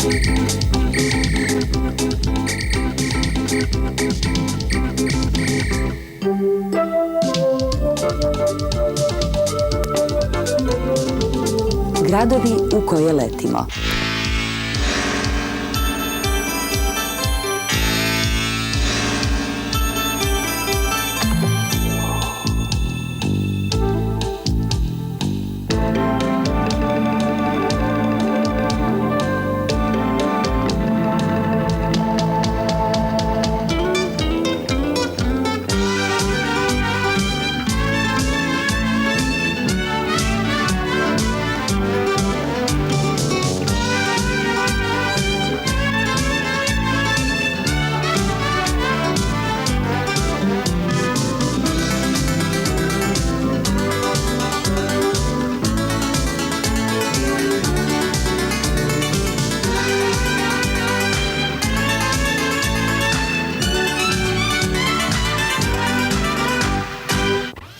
Gradovi u koje letimo.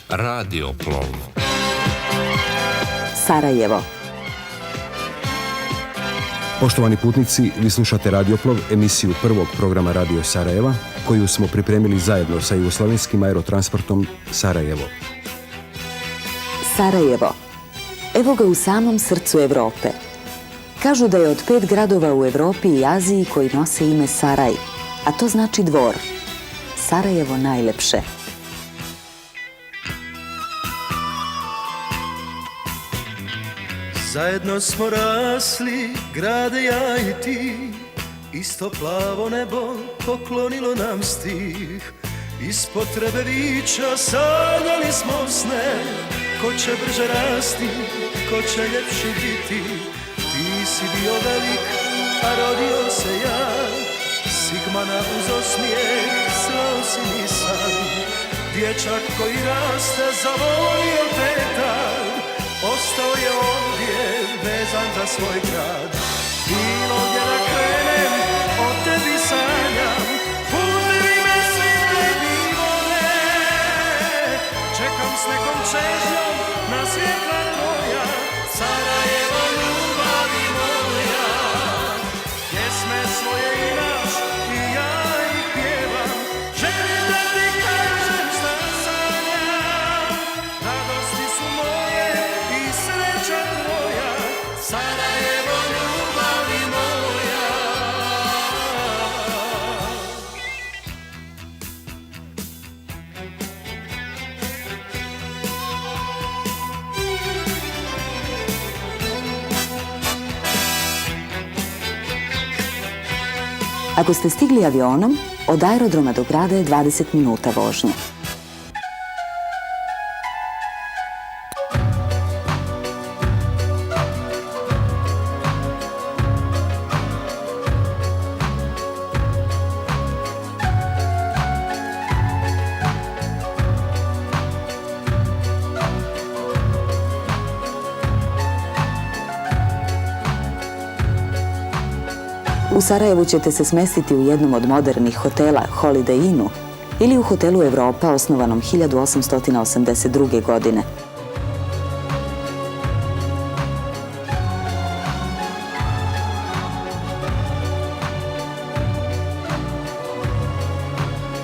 Radioplov. Sarajevo. Poštovani putnici, vi slušate Radioplov, emisiju prvog programa Radio Sarajeva, koju smo pripremili zajedno sa Jugoslavenskim aerotransportom Sarajevo. Sarajevo. Evo ga u samom srcu Evrope. Kažu da je od 5 gradova u Evropi i Aziji koji nose ime Saraj, a to znači dvor. Sarajevo najlepše. Zajedno smo rasli, grade ja i ti, isto plavo nebo poklonilo nam stih. Iz potrebe vića sanjali smo sne, ko će brže rasti, ko će ljepši biti. Ti si bio velik, a rodio se ja, Sigmana uz osmijeh, slao si mi san. Dječak koji raste, zavolio te tad, ostao je ovdje, vezan za svoj grad. Bilo gdje da krenem, o tebi sanjam, putevi me sve divone. Čekam s nekom čežnjom na svjetla tvoja, Sarajevo ljubavi moja. Pjesme svoje imaš i ja ih pjevam, želim da ti kažem šta sanjam. Radosti su moje i sreća tvoja, Sarajevo ljubavi moja. Ako ste stigli avionom, od aerodroma do grada je 20 minuta vožnje. U Sarajevu ćete se smestiti u jednom od modernih hotela Holiday Innu ili u hotelu Evropa osnovanom 1882. godine.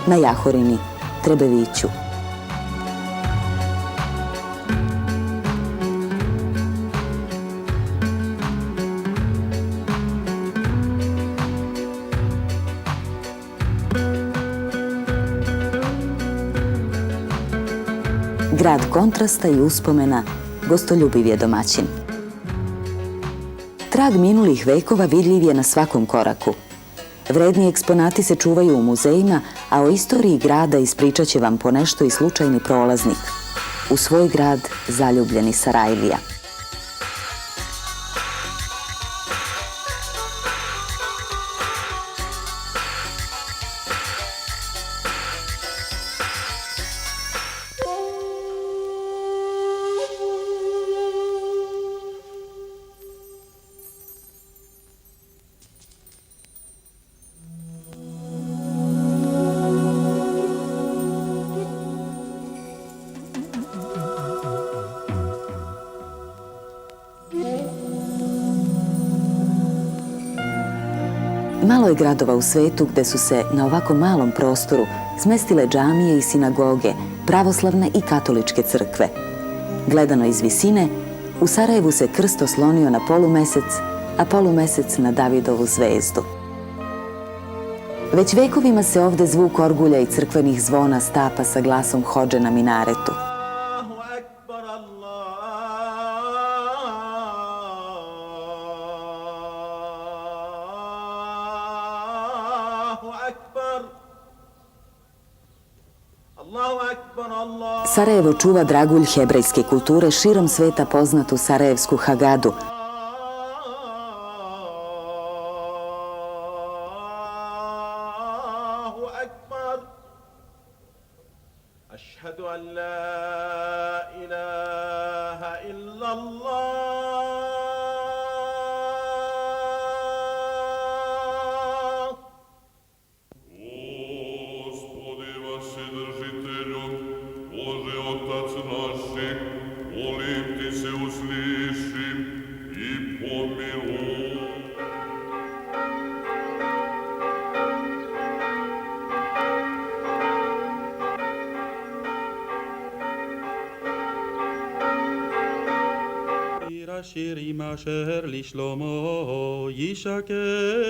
Na Jahorini, Trebeviću. Grad kontrasta i uspomena, gostoljubiv je domaćin. Trag minulih vekova vidljiv je na svakom koraku. Vredni eksponati se čuvaju u muzejima, a o istoriji grada ispričat će vam ponešto i slučajni prolaznik. U svoj grad zaljubljeni Sarajlija. Malo je gradova u svetu gde su se na ovako malom prostoru smestile džamije i sinagoge, pravoslavne i katoličke crkve. Gledano iz visine, u Sarajevu se krst oslonio na polumesec, a polumesec na Davidovu zvezdu. Već vekovima se ovde zvuk orgulja i crkvenih zvona stapa sa glasom hodže na minaretu. Sarajevo čuva dragulj hebrejske kulture širom sveta poznatu Sarajevsku Hagadu.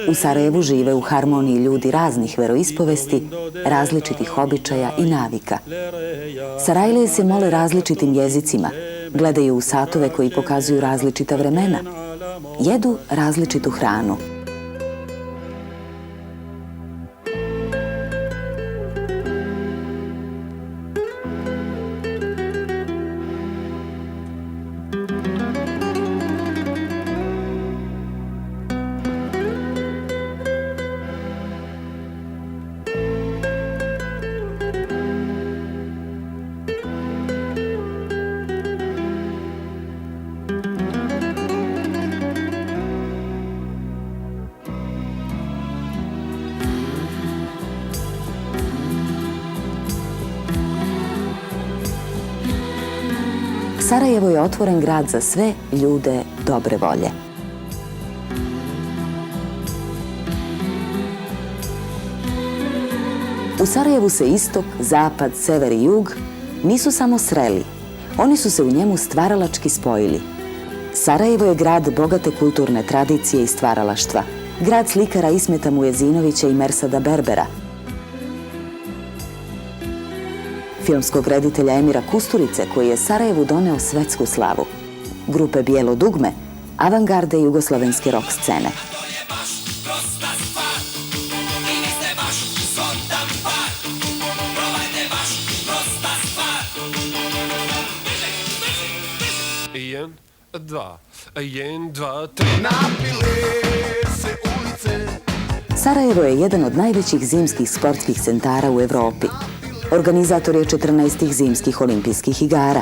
U Sarajevu žive u harmoniji ljudi raznih veroispovesti, različitih običaja i navika. Sarajlije se mole različitim jezicima, gledaju u satove koji pokazuju različita vremena, jedu različitu hranu. Sarajevo je otvoren grad za sve ljude dobre volje. U Sarajevu se istok, zapad, sever i jug nisu samo sreli, oni su se u njemu stvaralački spojili. Sarajevo je grad bogate kulturne tradicije i stvaralaštva, grad slikara Ismeta Mujezinovića i Mersada Berbera, filmskog reditelja Emira Kusturice koji je Sarajevu doneo svetsku slavu, grupe Bijelo dugme, avangarde jugoslavenske rock scene. Sarajevo je jedan od najvećih zimskih sportskih centara u Evropi. Organizator je 14. zimskih olimpijskih igara.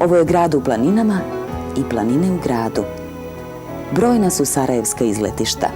Ovo je grad u planinama i planine u gradu. Brojna su sarajevska izletišta.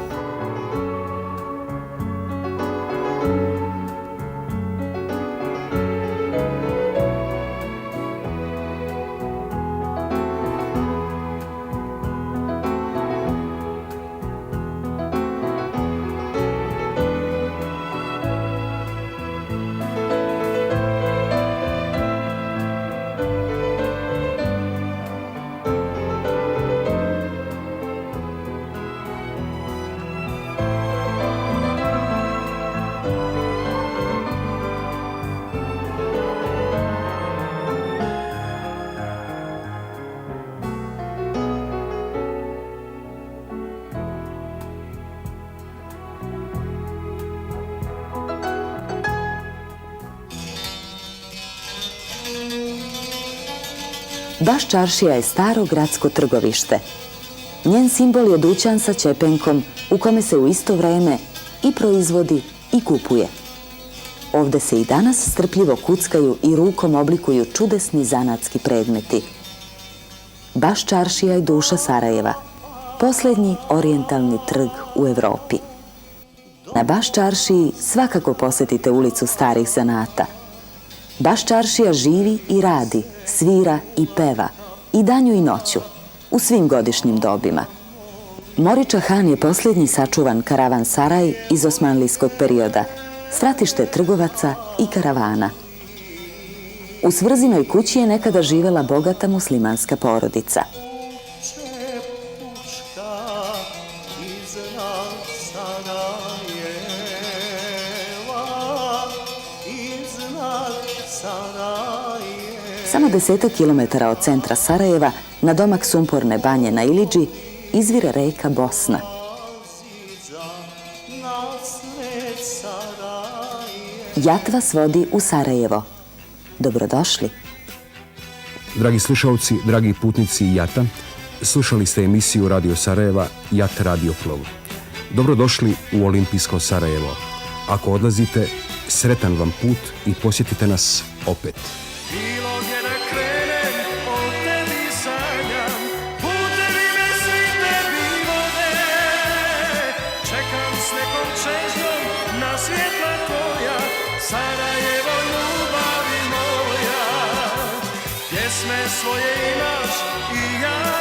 Baš čaršija je staro gradsko trgovište. Njen simbol je dućan sa ćepenkom u kome se u isto vreme i proizvodi i kupuje. Ovde se i danas strpljivo kuckaju i rukom oblikuju čudesni zanatski predmeti. Baš čaršija je duša Sarajeva, posljednji orijentalni trg u Evropi. Na Baš čaršiji svakako posjetite ulicu starih zanata. Baš čaršija živi i radi, svira i peva, i danju i noću, u svim godišnjim dobima. Moriča Han je posljednji sačuvan karavan Saraj iz osmanlijskog perioda, stratište trgovaca i karavana. U Svrzinoj kući je nekada živela bogata muslimanska porodica. Samo 10 kilometara od centra Sarajeva, na domak Sumporne banje na Ilidži, izvire reka Bosna. Jat vas vodi u Sarajevo. Dobrodošli. Dragi slušalci, dragi putnici Jata, slušali ste emisiju Radio Sarajeva Jat Radioplov. Dobrodošli u Olimpijsko Sarajevo. Ako odlazite, sretan vam put i posjetite nas opet. Bilo gdje da krenem, o tebi sanjam, putevi me svi tebi vode. Čekam s nekom čežnjom na svjetla tvoja, Sarajevo ljubavi moja. Pjesme svoje imaš i ja